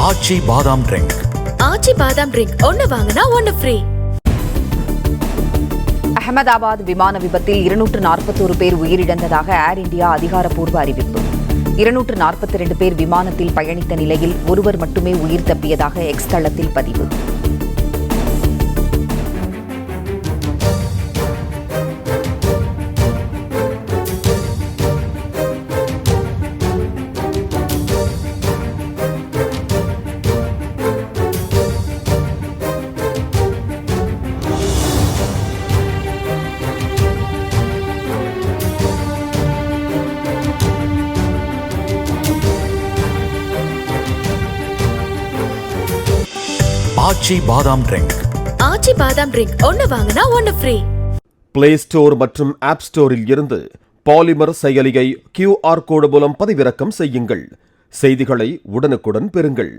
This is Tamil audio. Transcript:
ஆச்சி பாதாம் ட்ரிங்க். ஆச்சி பாதாம் ட்ரிங்க் ஒன்னு வாங்கினா ஒன்னு ஃப்ரீ. அகமதாபாத் விமான விபத்தில் 241 பேர் உயிரிழந்ததாக ஏர் இந்தியா அதிகாரப்பூர்வ அறிவிப்பு. 242 பேர் விமானத்தில் பயணித்த நிலையில் ஒருவர் மட்டுமே உயிர் தப்பியதாக எக்ஸ் தளத்தில் பதிவு. ஆச்சி பாதாம் ட்ரிங்க். ஆச்சி பாதாம் ட்ரிங்க் ஒன்னு வாங்கினா ஒன்னு ஃப்ரீ. பிளே ஸ்டோர் மற்றும் ஆப் ஸ்டோரில் இருந்து பாலிமர் செயலியை QR கோடு மூலம் பதிவிறக்கம் செய்யுங்கள். செய்திகளை உடனுக்குடன் பெறுங்கள்.